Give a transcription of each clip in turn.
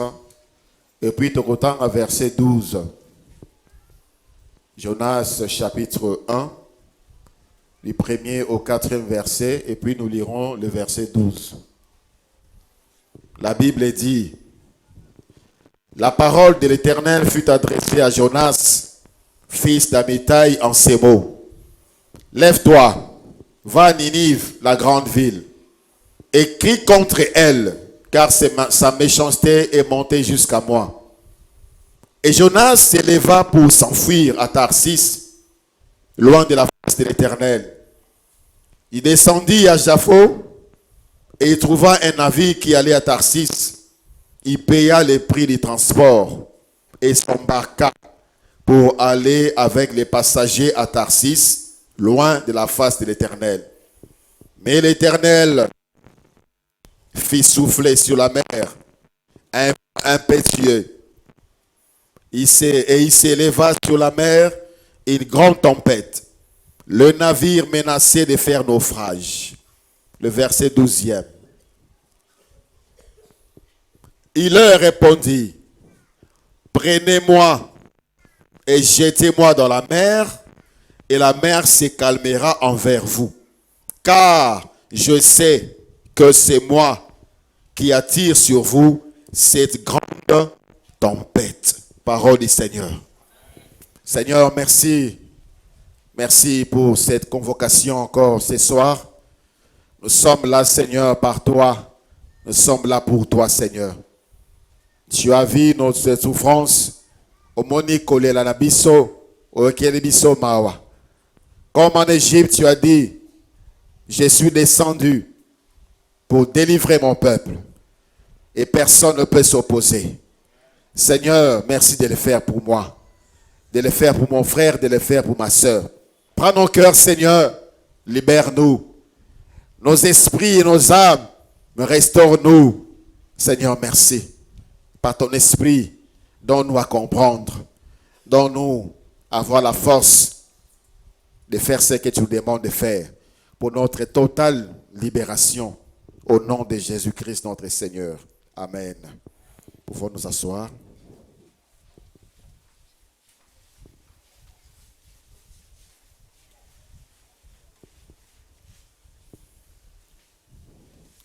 4 et puis au verset 12. Jonas chapitre 1, du 1er au 4e verset, et puis nous lirons le verset 12. La Bible dit: la parole de l'Éternel fut adressée à Jonas, fils d'Amittai, en ces mots: lève-toi, va à Ninive, la grande ville, et crie contre elle, car sa méchanceté est montée jusqu'à moi. Et Jonas s'éleva pour s'enfuir à Tarsis, loin de la face de l'Éternel. Il descendit à Jaffo et il trouva un navire qui allait à Tarsis. Il paya le prix du transport et s'embarqua pour aller avec les passagers à Tarsis, loin de la face de l'Éternel. Mais l'Éternel fit souffler sur la mer un vent impétueux. Il s'éleva sur la mer une grande tempête. Le navire menaçait de faire naufrage. Le verset 12e. Il leur répondit: prenez-moi et jetez-moi dans la mer, et la mer se calmera envers vous. Car je sais que c'est moi qui attire sur vous cette grande tempête. Parole du Seigneur. Seigneur, merci. Merci pour cette convocation encore ce soir. Nous sommes là, Seigneur, par toi. Nous sommes là pour toi, Seigneur. Tu as vu notre souffrance. Comme en Égypte, tu as dit: je suis descendu pour délivrer mon peuple. Et personne ne peut s'opposer. Seigneur, merci de le faire pour moi, de le faire pour mon frère, de le faire pour ma soeur. Prends nos cœurs, Seigneur, libère-nous. Nos esprits et nos âmes, restaure-nous. Seigneur, merci. Par ton esprit, donne-nous à comprendre. Donne-nous à avoir la force de faire ce que tu nous demandes de faire pour notre totale libération. Au nom de Jésus-Christ, notre Seigneur. Amen. Pouvons nous asseoir.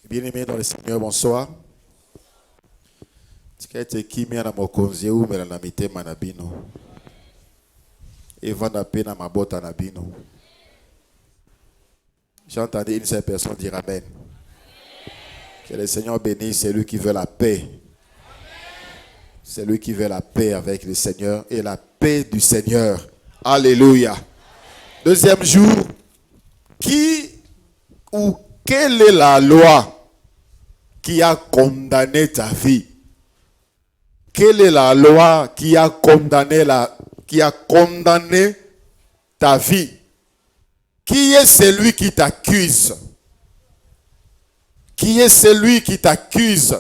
Bien-aimés dans le Seigneur, bonsoir. J'ai entendu une seule personne dire Amen. Que le Seigneur bénisse celui qui veut la paix. Celui qui veut la paix avec le Seigneur et la paix du Seigneur. Alléluia. Deuxième jour, qui ou quelle est la loi qui a condamné ta vie? Quelle est la loi qui a condamné ta vie? Qui est celui qui t'accuse? Qui est celui qui t'accuse?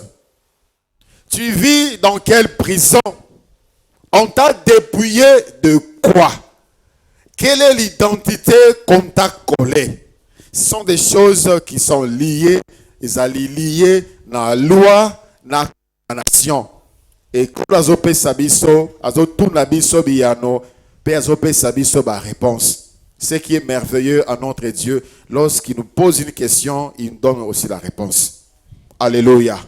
Tu vis dans quelle prison? On t'a dépouillé de quoi? Quelle est l'identité qu'on t'a collée? Ce sont des choses qui sont liées, liées dans la loi, dans la condamnation. Et quand azope sabiso, azotunabiso biyano, pe azope sabiso ba réponse. Ce qui est merveilleux à notre Dieu, lorsqu'il nous pose une question, il nous donne aussi la réponse. Alléluia.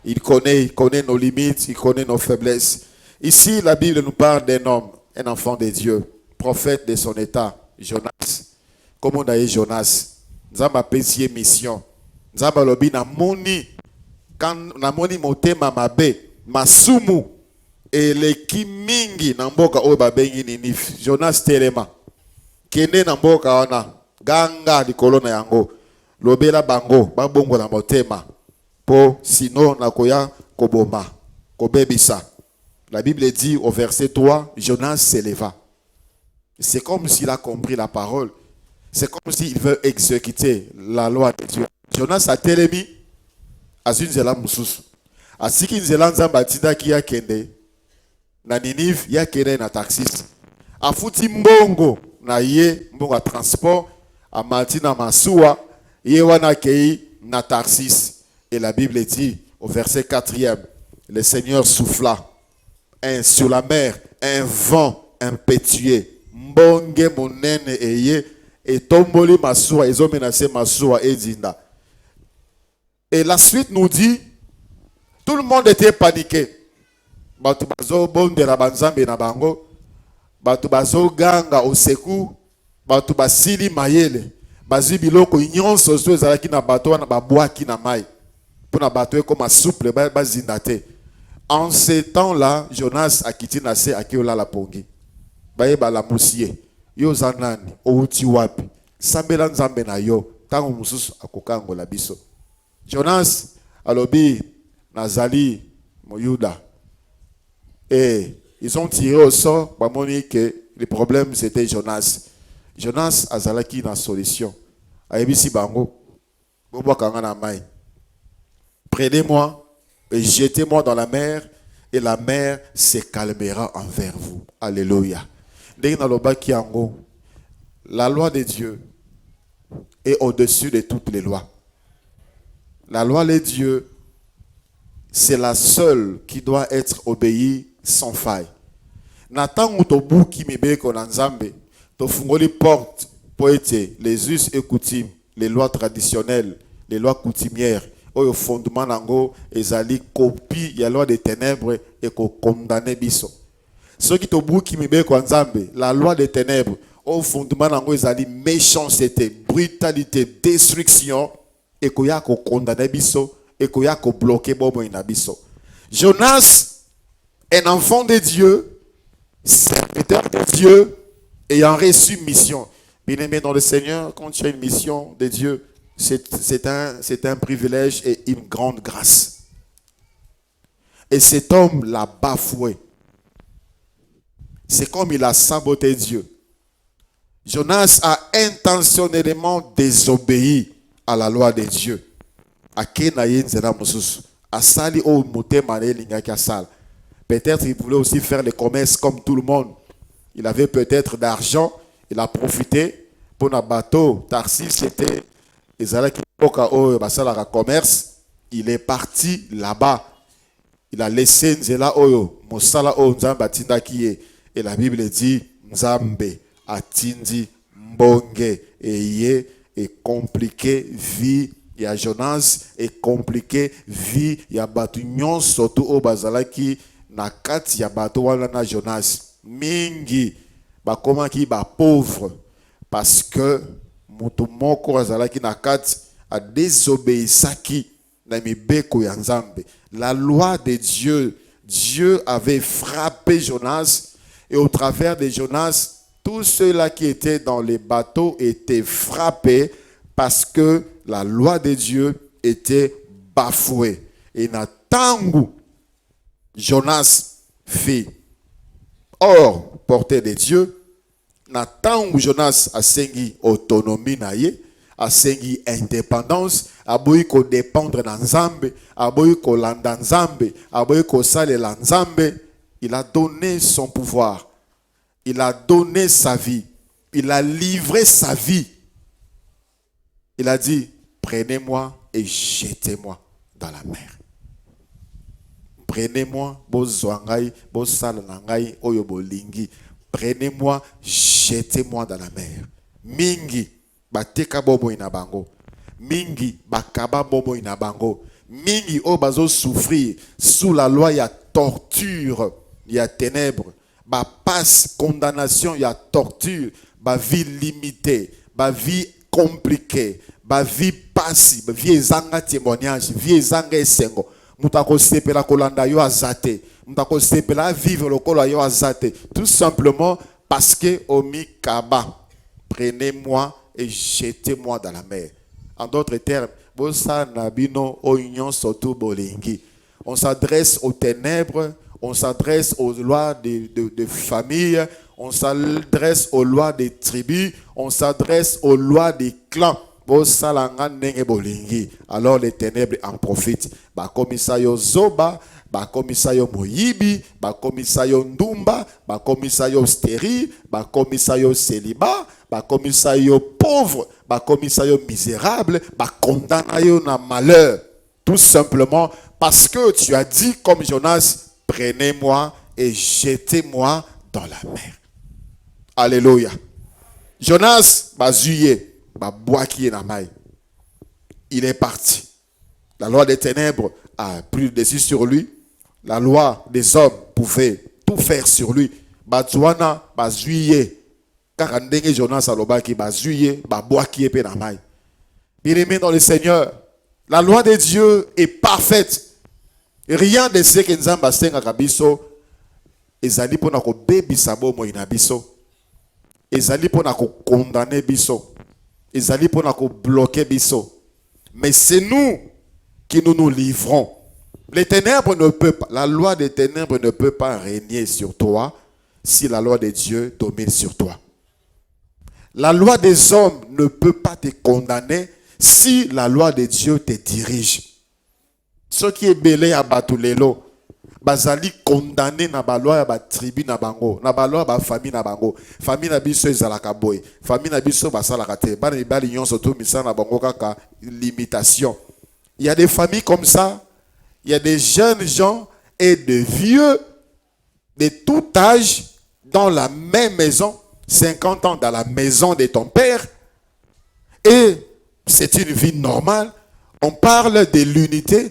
Il connaît nos limites, il connaît nos faiblesses. Ici, la Bible nous parle d'un homme, un enfant de Dieu, prophète de son état, Jonas. Comment on a dit Jonas? Nzamba pésier mission. Nzamba lobi na moni, quand na moni motema mabe, masumu, et le kimingi na mboka oyo babengi Ninive. Jonas telema. Kene na mboka wana, ganga likolo na yango. Lobela bango, babongo na motema. Po sino na koya koboma, kobebisa. La Bible dit au verset 3, Jonas s'éleva. C'est comme s'il a compris la parole. C'est comme s'il veut exécuter la loi de Dieu. Jonas a telemi, azun zela mususu. Asiki nzela nzamba tida ki ya kende, na Ninive ya kende na Tarsis. Afuti mbongo na ye, mbongo a transport, a mati na masuwa, ye wana kei na Tarsis. Et la Bible dit au verset 4e, le Seigneur souffla sur la mer un vent impétueux. Mbonge monene eye et tomboli masua, ils ont menacé masua et dinda. Et la suite nous dit, tout le monde était paniqué. Batu bazo bonde la banzambe na bango, batu bazo ganga au secours, batu basili mayele, bazi biloko nyonso so ezalaki na bato wana babwaki na mai. Pour na bato comme souple bazindate. En ce temps-là, Jonas a quitté Nassé à Kiola la Pongi. Baye ba la moussier. Yo zanani, outi wapi. Sambela nzambe na yo, tango mususu akokango la biso. Jonas alobi nazali moyuda. Et ils ont tiré au sort, pour montrer que le problème c'était Jonas. Jonas azalaki na solution. Ayebisi bango, bobo kangana mai. Prenez-moi et jetez-moi dans la mer, et la mer se calmera envers vous. Alléluia. La loi de Dieu est au-dessus de toutes les lois. La loi de Dieu, c'est la seule qui doit être obéie sans faille. Nathan ou tobu qui me konanzambe, to fungoli porte pour être les us et coutumes, les lois traditionnelles, les lois coutumières. Au fondement nango ezali copie ya loi des ténèbres et ko condamner biso. Ceux qui tobu qui me ko nzambe, la loi des ténèbres au fondement nango ezali méchanceté, brutalité, destruction et ko ya ko condamner biso et ko ya ko bloquer bobo ina biso. Jonas, un enfant de Dieu, serviteur de Dieu, ayant reçu mission. Bien-aimé dans le Seigneur, quand tu as une mission de Dieu, c'est un privilège et une grande grâce. Et cet homme l'a bafoué. C'est comme il a saboté Dieu. Jonas a intentionnellement désobéi à la loi de Dieu. Peut-être il voulait aussi faire le commerce comme tout le monde. Il avait peut-être d'argent. Il a profité pour un bateau. Tarsis, c'était... commerce, il est parti là-bas. Il a laissé Nzela Oyo, Mosala O Nzamba Tindakie. Et la Bible dit Nzambe Atindi Mbonge Eye et compliqué vie. Il y a Jonas et compliqué vie. Il y a Batunion surtout au Bazalaki Nakat ya bato wana na Jonas. Mingi bakoma ki ba pauvre parce que mutu moko azalaki na kati a désobéissaki na mibeko ya Nzambe. La loi de Dieu, Dieu avait frappé Jonas et au travers de Jonas, tous ceux-là qui étaient dans les bateaux étaient frappés parce que la loi de Dieu était bafouée. Et na tangu Jonas fit hors portée de Dieu, na tangu Jonas a sengi autonomie na ye, a sengi indépendance, a boyi ko dépendre na Nzambe, a boyi ko landa Nzambe, a boyi ko salela Nzambe, il a donné son pouvoir, il a donné sa vie, il a livré sa vie. Il a dit, prenez-moi et jetez-moi dans la mer. Prenez-moi, prenez-moi, jetez-moi dans la mer. Mingi, bateka bobo inabango. Mingi, bakaba bobo inabango. Mingi, bazo souffrir sous la loi, il y a torture, il y a ténèbres. Ba passe, condamnation, il y a torture. Ba vie limitée, ba vie compliquée, ba vie passe, ba vie zanga témoignage, vie zanga esengo. Mutako sepela kolanda yo azate. Mutako sepela vivre le kolo yo azate. Tout simplement parce que omi kaba. Prenez-moi et jetez-moi dans la mer. En d'autres termes, bosa nabino oignon soto bolingi. On s'adresse aux ténèbres, on s'adresse aux lois de famille, on s'adresse aux lois des tribus, on s'adresse aux lois des clans. Alors les ténèbres en profitent. Bakomisayo Zoba, Bakomisayo Moyibi, Bakomisayo Ndumba, Bakomisayo Stérile, Bakomisayo Célibat, Bakomisayo pauvre, Bakomisayo misérable, Bakondanayo na malheur. Tout simplement Parce que tu as dit comme Jonas, prenez-moi et jetez-moi dans la mer. Alléluia. Jonas, il est parti. La loi des ténèbres a pris le dessus sur lui. La loi des hommes pouvait tout faire sur lui. Batouana, bazuye. Karandenge Jonas alobaki, bazuye, baboaki epe na mai. Bien-aimé dans le Seigneur, la loi de Dieu est parfaite. Rien de ce que nous avons fait à biso, ezali pona ko bebisa bomo ina biso. Ezali pona ko condamner biso. Ezali pona ko bloquer biso. Mais c'est nous qui nous livrons. Les ténèbres ne peuvent pas, la loi des ténèbres ne peut pas régner sur toi si la loi de Dieu domine sur toi. La loi des hommes ne peut pas te condamner si la loi de Dieu te dirige. Ce qui est belé à Batulelo, bazali condamné na ba loi ya ba tribu na bango, na ba loi ba famille na bango. Famille na biso ezalaka boy, famille na biso basalaka te. Bana ibali nyonso to misana na bango kaka limitation. Il y a des familles comme ça, il y a des jeunes gens et des vieux de tout âge dans la même maison, 50 ans dans la maison de ton père, et c'est une vie normale. On parle de l'unité.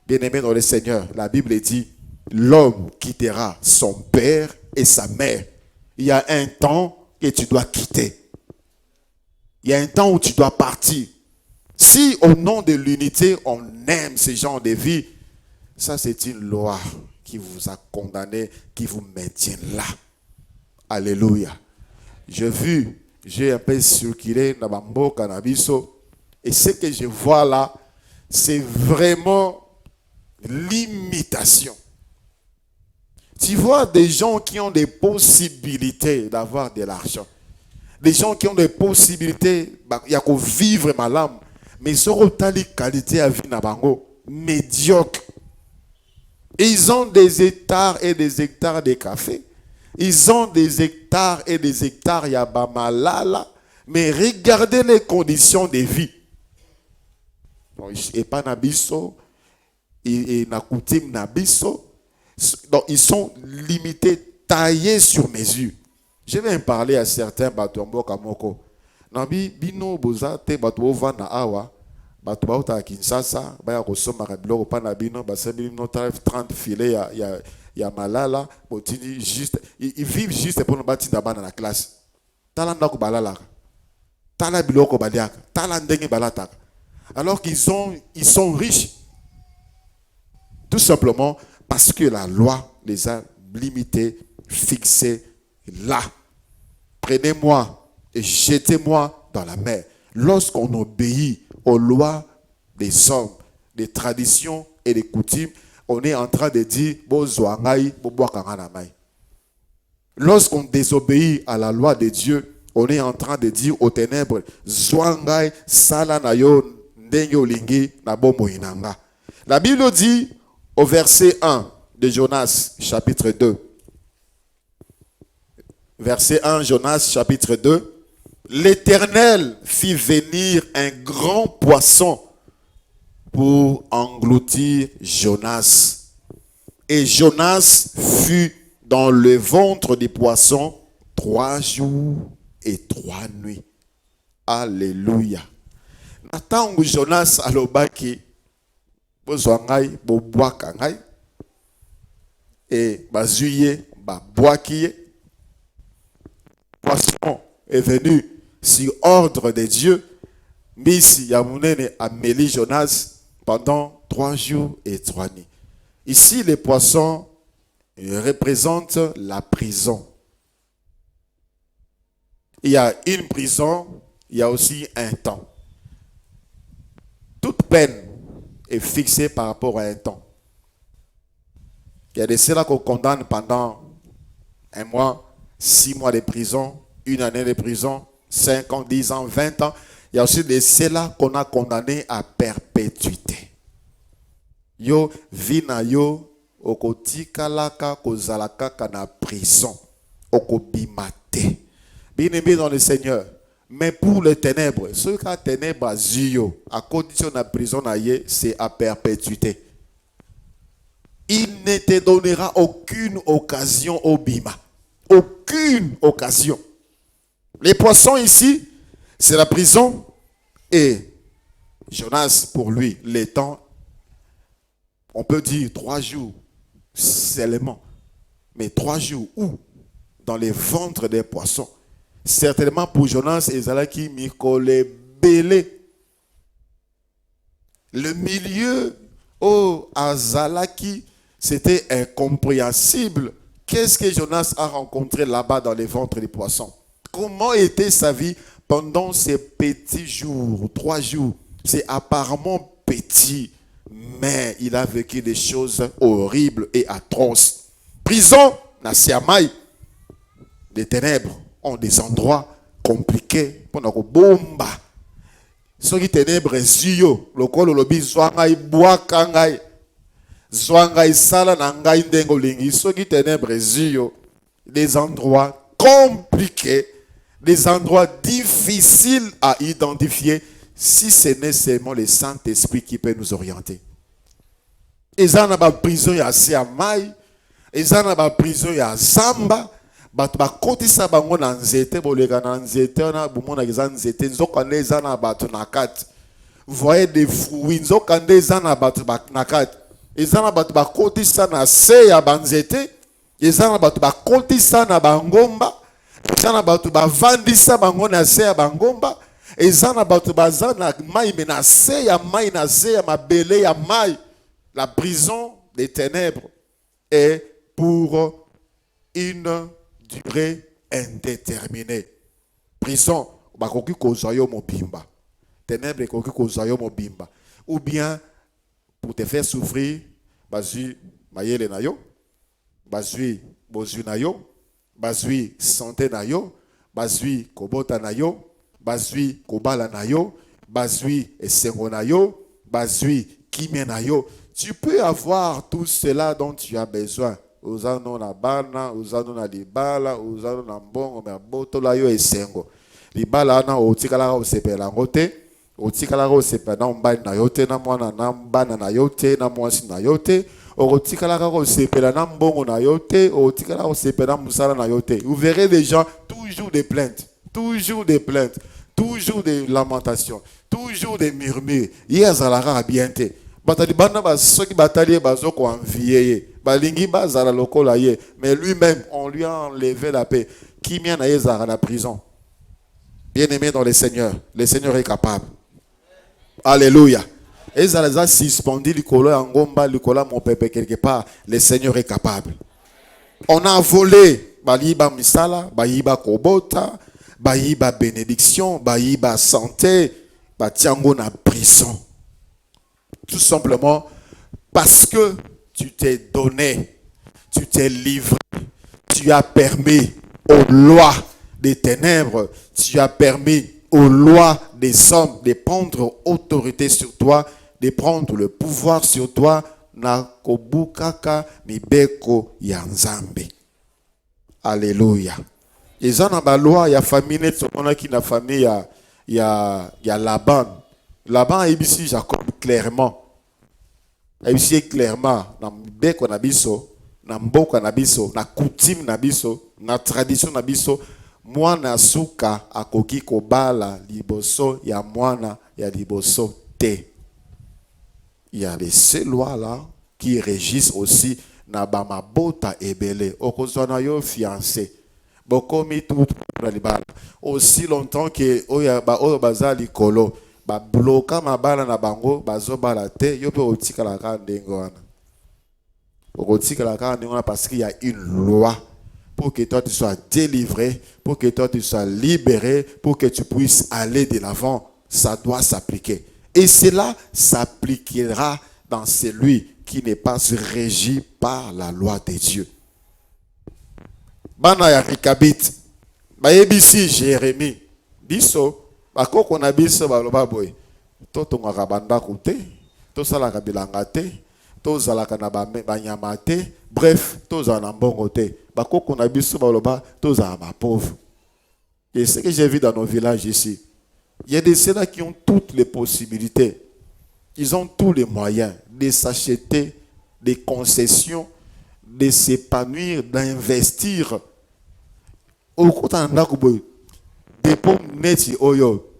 Bien-aimé dans le Seigneur, la Bible dit, l'homme quittera son père et sa mère. Il y a un temps que tu dois quitter. Il y a un temps où tu dois partir. Si au nom de l'unité, on aime ce genre de vie, ça c'est une loi qui vous a condamné, qui vous maintient là. Alléluia. J'ai un peu circulé dans Bambo, Cannabiso, et ce que je vois là, c'est vraiment l'imitation. Tu vois des gens qui ont des possibilités d'avoir de l'argent. Des gens qui ont des possibilités, il y a qu'à vivre ma lame, mais ils ont telle qualité à vie na bango, médiocre. Et ils ont des hectares et des hectares de café. Ils ont des hectares et des hectares yabamalala. Mais regardez les conditions de vie. Et pas nabiso, et na coutume nabiso. Donc ils sont limités, taillés sur mesure. Je vais en parler à certains batombo kamoko. Nabi bino boza te bato vana awa. Bato bauta Kinshasa, baya kosoma biloko pa na bino, basali no 30 filets ya malala, botini juste ils vivent juste pour nous bâtir dans la classe. Talanda ko balala. Tala biloko baliaka, tala ndenge balata. Alors qu'ils sont riches. Tout simplement parce que la loi les a limités, fixés là. Prenez-moi et jetez-moi dans la mer. Lorsqu'on obéit aux lois des hommes, des traditions et des coutumes, on est en train de dire lorsqu'on désobéit à la loi de Dieu, on est en train de dire aux ténèbres la Bible dit au verset 1 de Jonas chapitre 2, verset 1, Jonas chapitre 2, l'Éternel fit venir un grand poisson pour engloutir Jonas. Et Jonas fut dans le ventre du poisson 3 jours et 3 nuits. Alléluia. Natangu Jonas alobaki bozwangai bobwaka ngai et bazuye babwaki. Poisson est venu sur ordre de Dieu. Misi Yamunene a mêlé Jonas pendant 3 jours et 3 nuits. Ici, les poissons représentent la prison. Il y a une prison, il y a aussi un temps. Toute peine est fixée par rapport à un temps. Il y a des ceux-là qu'on condamne pendant 1 mois, 6 mois de prison, 1 année de prison, 5 ans, 10 ans, 20 ans. Il y a aussi des ceux-là qu'on a condamnés à perpétuité. Yo vina yo okotikalaka kozalaka kana prison okobimate. Bien-aimé dans le Seigneur, Mais pour les ténèbres, ce cas ténèbres à condition de la prison, c'est à perpétuité. Il ne te donnera aucune occasion au bima. Aucune occasion. Les poissons ici, c'est la prison. Et Jonas, pour lui, les temps, on peut dire 3 jours seulement. Mais 3 jours où? Dans les ventres des poissons. Certainement pour Jonas et Zalaki Mikole Belé. Le milieu au Azalaki, c'était incompréhensible. Qu'est-ce que Jonas a rencontré là-bas dans les ventres des poissons? Comment était sa vie pendant ces petits jours, 3 jours? C'est apparemment petit, mais il a vécu des choses horribles et atroces. Prison, Nasiamai, des ténèbres ont des endroits compliqués pour nous bomba. Ce qui ténèbres zio, le col lobi zwangai boakangai, zwangai sala nangai ndengolingi. Ce qui ténèbres zio, des endroits compliqués, des endroits difficiles à identifier, si ce n'est seulement le Saint-Esprit qui peut nous orienter. Et ça n'a pas prison ya siamai, et ça n'a pas prison ya zamba. Bato bakotisa bango na nzete boleka na nzete na bomona eza nzete nzokande eza na bato na kati. Voyez des fruits nzokande eza na bato na kati. Eza na bato bakotisa na se ya banzete, eza na bato bakotisa na bangomba, eza na bato bavandisa bango na se ya bangomba, eza na bato baza na mai me na se ya mai na se ya mabele ya mai. La prison des ténèbres est pour une durée indéterminée. Prison, bakoki kozayo mobimba. Ténèbres koki kozayo mobimba. Ou bien pour te faire souffrir, bazui mayele na yo, bazui bozui na yo, bazui santé na yo, bazui kobota na yo, bazui kobala na yo, bazui esengo na yo, bazui kimia na yo. Tu peux avoir tout cela dont tu as besoin. Uzano na bana, uzano na libala, uzano na mbongo, me boto la yo esengo. Libala na otikala ka osepela ngote, otikala ka osepela na mbani na yote, na mwana na mbana na yote, na mwasi na yote, otikala ka osepela na mbongo na yote, otikala ka osepela na musala na yote. Vous verrez des gens toujours des plaintes, toujours des plaintes, toujours des lamentations, toujours des murmures. Hier zalara bienté. Batali bana ba soki batali bazo ko envier. Balingi bazala lokola ye, mais lui-même on lui a enlevé la paix. Qui mien na yezara la prison. Bien-aimé dans le Seigneur est capable. Alléluia. Et ça les a suspendu likolo angomba likola mon pépé quelque part, le Seigneur est capable. On a volé bayiba misala, bayiba kobota, bayiba bénédiction, bayiba santé, batiango na prison. Tout simplement parce que tu t'es donné, tu t'es livré, tu as permis aux lois des ténèbres, tu as permis aux lois des hommes de prendre autorité sur toi, de prendre le pouvoir sur toi. Na kobukaka mibeko ya nzambe. Alléluia. Et ça, dans la loi, il y a famille, qui na famille, il y a Laban. Laban a ici Jacob clairement. Ici clairement, dans beko na biso, na mboka na biso, na coutume na biso, na tradition na biso, mwana suka akoki kobala liboso ya mwana ya liboso te. Il y a les ces lois-là qui régissent aussi na bamabota ebele. Okozwana yo fiancé. Bokomi tout na libala. Aussi longtemps que oya ba oyo bazali kolo, ba bloka mabala na bango bazobala te, yo pe otikala ka ndengo wana. Otikala ka ndengo wana parce qu'il y a une loi pour que toi tu sois délivré, pour que toi tu sois libéré, pour que tu puisses aller de l'avant. Ça doit s'appliquer. Et cela s'appliquera dans celui qui n'est pas régi par la loi de Dieu. Bana ya Rikabit, bayebisi Jérémie, biso, bakoko na biso baloba boy, to tongaka bandako te, to salaka bilanga te, to zalaka na banyama te, bref, to zala na mbongo te. Bakoko na biso baloba, to zala ba pauvre. Et ce que j'ai vu dans nos villages ici, il y a des ceux-là qui ont toutes les possibilités. Ils ont tous les moyens de s'acheter des concessions, de s'épanouir, d'investir. Au côté des pommes nettes,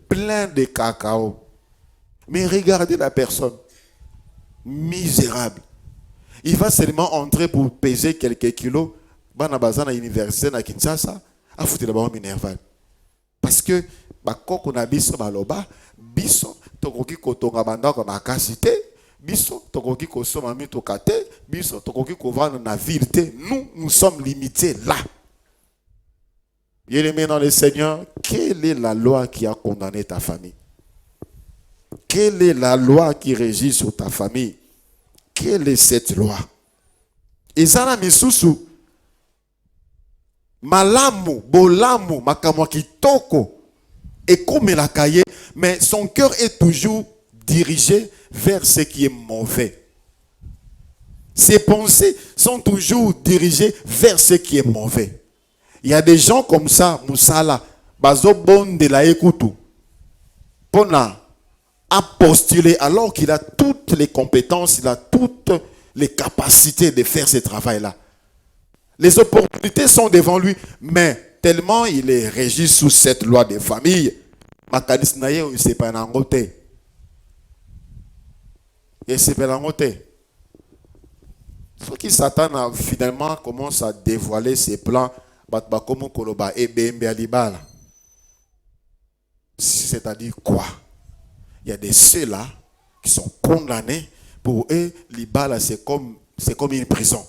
plein de cacao. Mais regardez la personne, misérable. Il va seulement entrer pour peser quelques kilos. Banabazana université à Kinshasa, a foutu d'abord minerval. Parce que, quand on a biso baloba, biso, tokoki kotonga bandako makasite, biso, tokoki kosoma mitokate, biso, tokoki kovana na ville. Nous sommes limités là. Bien-aimé dans le Seigneur, quelle est la loi qui a condamné ta famille? Quelle est la loi qui régit sur ta famille? Quelle est cette loi? Ezana misusu malamu, bolamu, makamwa kitoko et comme la cahier, mais son cœur est toujours dirigé vers ce qui est mauvais. Ses pensées sont toujours dirigées vers ce qui est mauvais. Il y a des gens comme ça, Moussala, bazo bon de la écoute, pona a postulé alors qu'il a toutes les compétences, il a toutes les capacités de faire ce travail-là. Les opportunités sont devant lui, mais tellement il est régi sous cette loi de famille, Makanis naye il s'est pas nangote. Et c'est pas nangote. Ce qui Satan finalement commence à dévoiler ses plans, c'est-à-dire quoi? Il y a des ceux-là qui sont condamnés. Pour eux, l'Ibala, c'est comme une prison.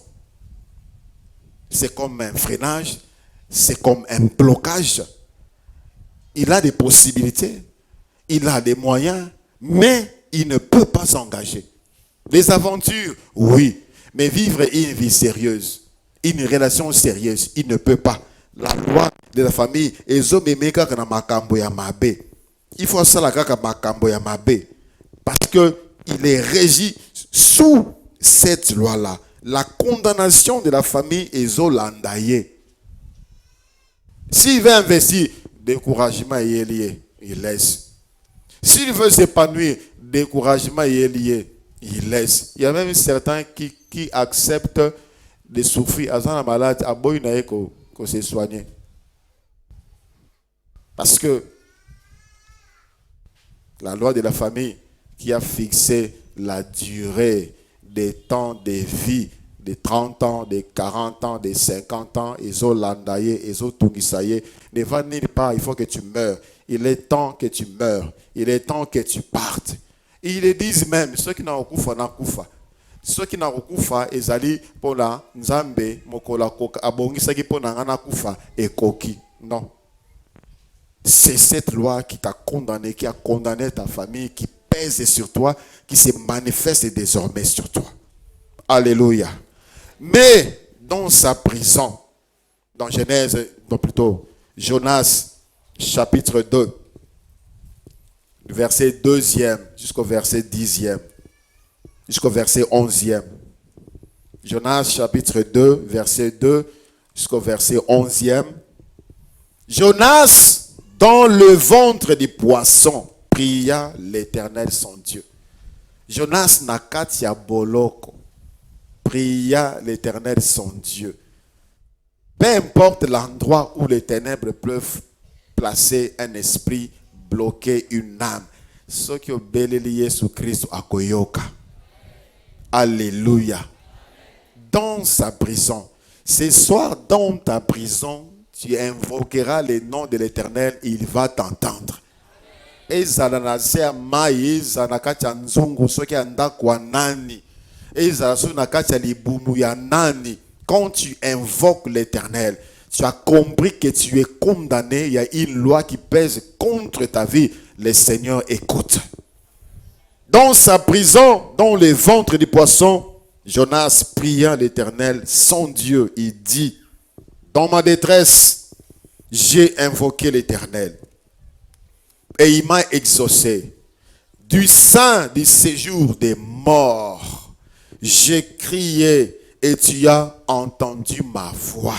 C'est comme un freinage. C'est comme un blocage. Il a des possibilités. Il a des moyens. Mais il ne peut pas s'engager. Les aventures, oui. Mais vivre une vie sérieuse, une relation sérieuse, il ne peut pas. La loi de la famille, il faut ça la parce que il est régi sous cette loi-là. La condamnation de la famille est zolandaye. S'il veut investir, découragement est lié, il laisse. S'il veut s'épanouir, découragement est lié, il laisse. Il y a même certains qui acceptent de souffrir. À la malade, à boy qu'on se soigner. Parce que la loi de la famille qui a fixé la durée des temps de vie de 30 ans, de 40 ans, de 50 ans, ils ont landaye, ils ont tougisaye, ne va nulle part, il faut que tu meurs. Il est temps que tu meurs. Il est temps que tu partes. Et ils le disent même, ceux qui n'ont pas na kufa. Ceux qui n'ont pas ils allaient pour la Nzambe, mokola koka, abongisaki pour na kufa et koki. Non. C'est cette loi qui t'a condamné, qui a condamné ta famille, qui pèse sur toi, qui se manifeste désormais sur toi. Alléluia. Mais dans sa prison, dans Genèse, non plutôt Jonas, chapitre 2, verset 2e jusqu'au verset 10e, jusqu'au verset 11e. Jonas, chapitre 2, verset 2 jusqu'au verset 11e. Jonas, dans le ventre du poisson, pria l'Éternel son Dieu. Jonas nakatia boloko, pria l'Éternel son Dieu. Peu importe l'endroit où les ténèbres peuvent placer un esprit, bloquer une âme. Ce qui est lié sous Christ à Koyoka. Alléluia. Dans sa prison. Ce soir, dans ta prison, tu invoqueras le nom de l'Éternel, il va t'entendre. Quand tu invoques l'Éternel, tu as compris que tu es condamné. Il y a une loi qui pèse contre ta vie. Le Seigneur écoute. Dans sa prison, dans le ventre du poisson, Jonas pria l'Éternel, son Dieu. Il dit, dans ma détresse, j'ai invoqué l'Éternel. Et il m'a exaucé. Du sein du séjour des morts, j'ai crié et tu as entendu ma voix.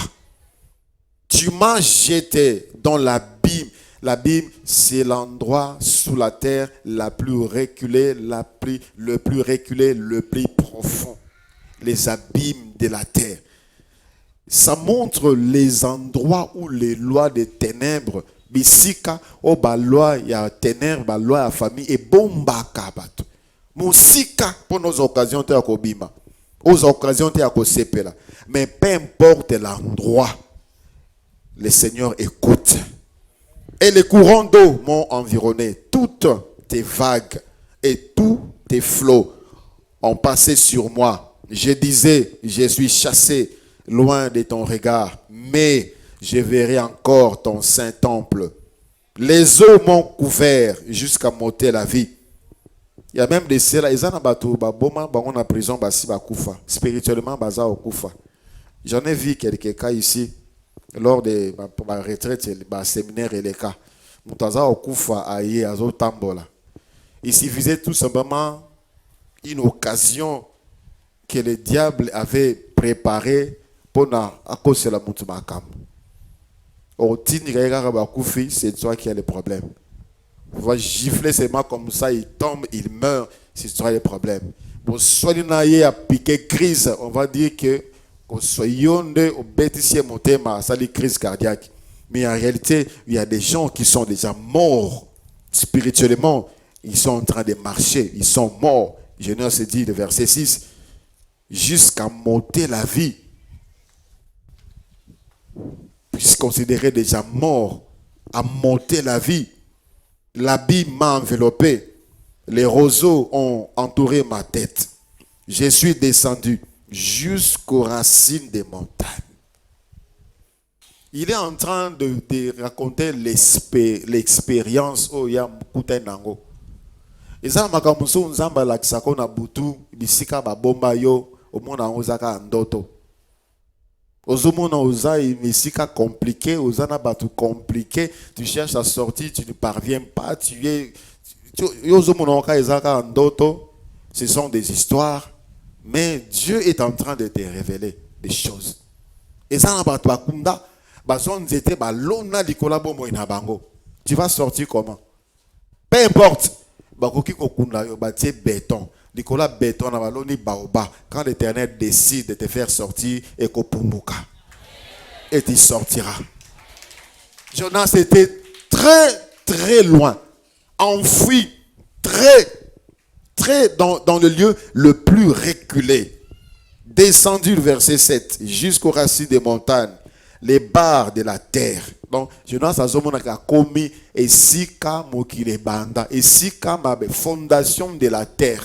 Tu m'as jeté dans l'abîme l'abîme. L'abîme, c'est l'endroit sous la terre le plus reculé, le plus profond. Les abîmes de la terre. Ça montre les endroits où les lois des ténèbres, bisika, o ba loi ya ténèbres, ba loi ya famille et bomba kabato. Musika pour nos occasions te akobima. Aux occasions te akosepela. Mais peu importe l'endroit, le Seigneur écoute. Et les courants d'eau m'ont environné. Toutes tes vagues et tous tes flots ont passé sur moi. Je disais, je suis chassé loin de ton regard, mais je verrai encore ton saint temple. Les eaux m'ont couvert jusqu'à m'ôter la vie. Il y a même des ceux-là, ils ont en prison, spirituellement, j'en ai vu quelques cas ici, lors de ma retraite, ma séminaire et les cas. Il suffisait tout simplement une occasion que le diable avait préparée pour à cause de la moutumakam. C'est toi qui as le problème. On va gifler ses mains comme ça, il tombe, il meurt, c'est toi le problème. Pour soigner à piquer crise, on va dire que soyons au bêtisier monté, ça les crise cardiaque. Mais en réalité, il y a des gens qui sont déjà morts spirituellement. Ils sont en train de marcher, ils sont morts. Genèse se dit, le verset 6, jusqu'à monter la vie. Puisqu'ils considéraient déjà morts, à monter la vie. L'abîme m'a enveloppé. Les roseaux ont entouré ma tête. Je suis descendu jusqu'aux racines des montagnes. Il est en train de raconter l'expérience où il y a Moukouten Nango. Et ça, makamuso nzamba la kisako na butu bisika ba bomba yo omona ozaka ndoto. Ozomona oza misika compliqué, ozana batu compliqué, tu cherches à sortir, tu ne parviens pas, tu es ozomona oka ezaka ndoto. Ce sont des histoires, mais Dieu est en train de te révéler des choses. Et ça na batu bakunda bazon zete ba lona likola bombo ina bango. Tu vas sortir comment? Peu importe. Bakoki kokunda yo batie béton. Nicolas béton na baloni baoba. Quand l'Éternel décide de te faire sortir et kopumuka. Et tu sortiras. Jonas était très loin. Enfoui très dans le lieu le plus reculé. Descendu le verset 7 jusqu'aux racines des montagnes. Les barres de la terre. Donc, Jonas a commis et sika mokile banda et sika mabe fondation de la terre.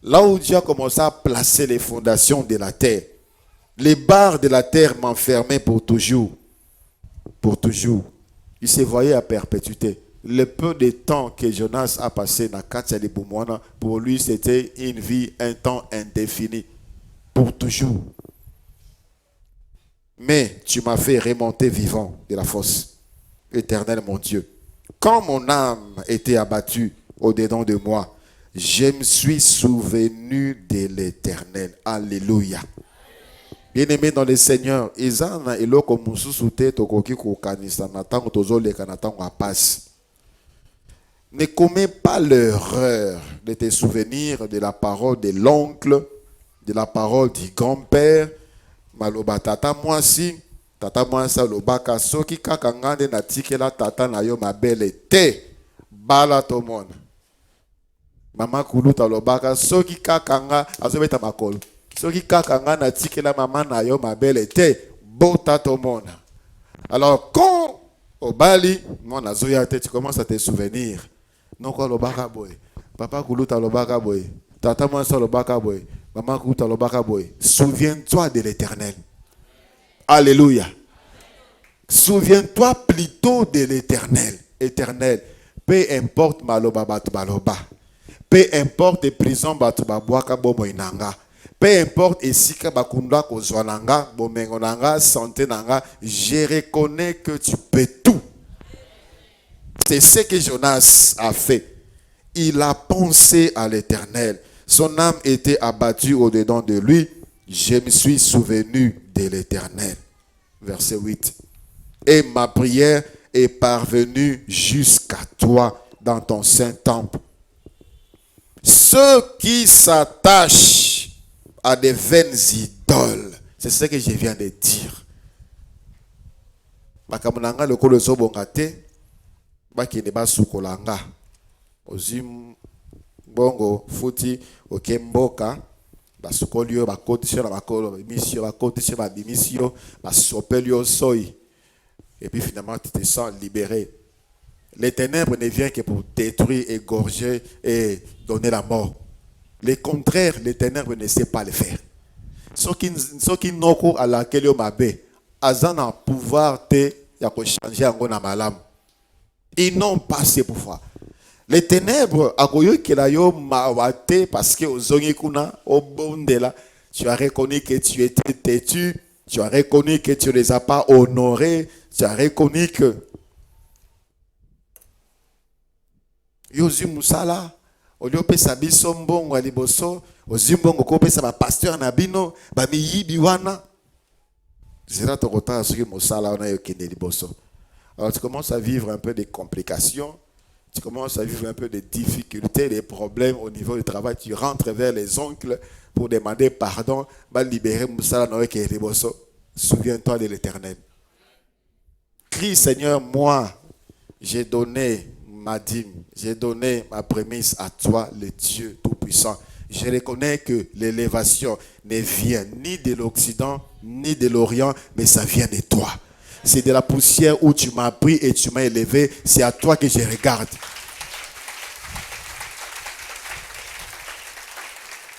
Là où Dieu a commencé à placer les fondations de la terre, les barres de la terre m'enfermaient pour toujours. Pour toujours. Il se voyait à perpétuité. Le peu de temps que Jonas a passé dans Katia de Boumouana, pour lui c'était une vie, un temps indéfini. Pour toujours. Mais tu m'as fait remonter vivant de la fosse. Éternel mon Dieu. Quand mon âme était abattue au-dedans de moi, je me suis souvenu de l'Éternel. Alléluia. Bien-aimé dans le Seigneur, Izana et l'oko mususute tokoki kokanisa natango tozole kanatango passe. Ne commets pas l'erreur de te souvenir de la parole de l'oncle, de la parole du grand-père. Maloba tata mwasi lobaka soki kaka ngande na tikela tata na yo mabele te bala to mona. Mama kuluta lobaka soki kaka nga azobeta makolo. Soki kaka nga na tikela mama na yo mabele te bota to mona. Alors quand au bali mona zoya te tu commences à te souvenir. Non ko lobaka boy. Papa kuluta lobaka boy. Tata mwasi lobaka boy. Maman kuluta lobaka boy. Souviens-toi de l'Éternel. Alléluia. Souviens-toi plutôt de l'Éternel. Éternel. Peu importe maloba batu baloba. Peu importe prison batu babwaka bomo inanga. Peu importe esika bakunda kozwananga, bomengonanga, santé nanga, je reconnais que tu peux tout. C'est ce que Jonas a fait. Il a pensé à l'Éternel. Son âme était abattue au-dedans de lui. Je me suis souvenu de l'Éternel. Verset 8. Et ma prière est parvenu jusqu'à toi dans ton saint temple. Ceux qui s'attachent à des vaines idoles, c'est ce que je viens de dire. Bakamunanga le kolo zo bongate, baki ne ba sukolanga. Ozim bongo futi okemboka, basukolio bakotisio na bakolo misio bakotisio ba bimisio, basopelio soi. Et puis finalement tu te sens libéré. Les ténèbres ne viennent que pour détruire, égorger et donner la mort. Le contraire, les ténèbres ne savent pas le faire. Ceux qui n'ont pas à laquelle ils m'abaissent, ils ont un pouvoir de changer en malam. Ils n'ont pas ce pouvoir. Les ténèbres, parce que tu as reconnu que tu étais têtu, tu as reconnu que tu ne les as pas honorés, tu as reconnu que Yozi Musala, Oliope Sabiso Mbongo Aliboso, Ozimbongo Kope Saba Pasteur Nabino, Bamiyi Biwana. C'est là ton retard sur Musala, on a eu Kende Liboso. Alors tu commences à vivre un peu des complications, tu commences à vivre un peu des difficultés, des problèmes au niveau du travail, tu rentres vers les oncles pour demander pardon, va libérer Musala, on a eu Kende Liboso. Souviens-toi de l'Éternel. Crie Seigneur, moi, j'ai donné ma dîme, j'ai donné ma prémisse à toi, le Dieu Tout-Puissant. Je reconnais que l'élévation ne vient ni de l'Occident, ni de l'Orient, mais ça vient de toi. C'est de la poussière où tu m'as pris et tu m'as élevé. C'est à toi que je regarde.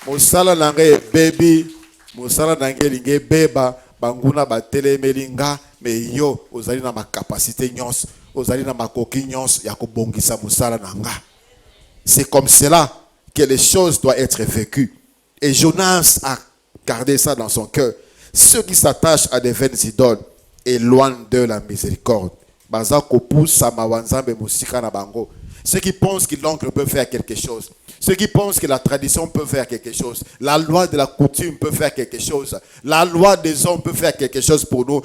Mosala nange baby, mosala nange linge beba, banguna batele melinga, mais yo, ozali na ma capacité nyons. C'est comme cela que les choses doivent être vécues. Et Jonas a gardé ça dans son cœur. Ceux qui s'attachent à des vaines idoles éloignent de la miséricorde. Ceux qui pensent que l'oncle peut faire quelque chose. Ceux qui pensent que la tradition peut faire quelque chose. La loi de la coutume peut faire quelque chose. La loi des hommes peut faire quelque chose pour nous.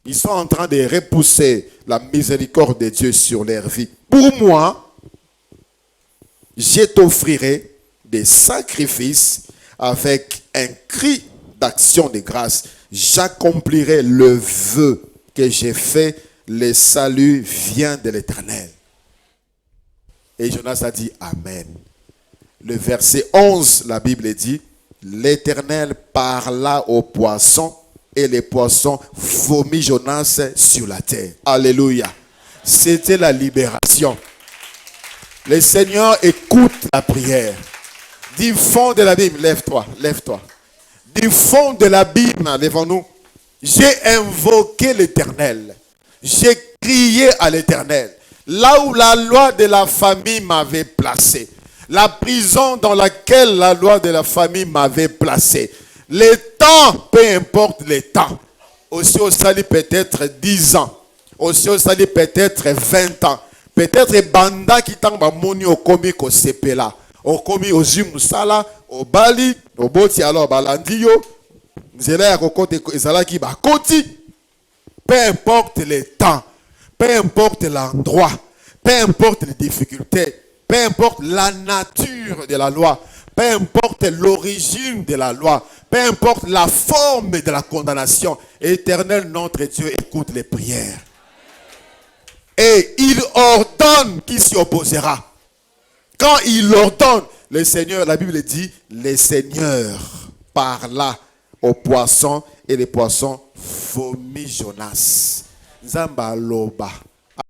Ils sont en train de repousser la miséricorde de Dieu sur leur vie. Pour moi, je t'offrirai des sacrifices avec un cri d'action de grâce. J'accomplirai le vœu que j'ai fait. Le salut vient de l'Éternel. Et Jonas a dit Amen. Le verset 11, la Bible dit, l'Éternel parla aux poissons et les poissons vomit Jonas sur la terre. Alléluia. C'était la libération. Le Seigneur écoute la prière. Du fond de l'abîme, lève-toi, lève-toi. Du fond de l'abîme, lèvons-nous. J'ai invoqué l'Éternel. J'ai crié à l'Éternel. Là où la loi de la famille m'avait placé. La prison dans laquelle la loi de la famille m'avait placé. Les temps, peu importe les temps. Aussi au salut peut-être 10 ans. Aussi au salut peut-être 20 ans. Peut-être banda qui t'a moni au komi ko sepela. Au komi au jimusala, au bali, au boti alors balandio. Nzela ya kokote ezala ki bakoti. Peu importe les temps, peu importe l'endroit, peu importe les difficultés, peu importe la nature de la loi, peu importe l'origine de la loi, peu importe la forme de la condamnation, Éternel notre Dieu écoute les prières. Et il ordonne qui s'y opposera. Quand il ordonne, le Seigneur, la Bible dit, le Seigneur parla aux poissons et les poissons vomit Jonas. Zamba loba.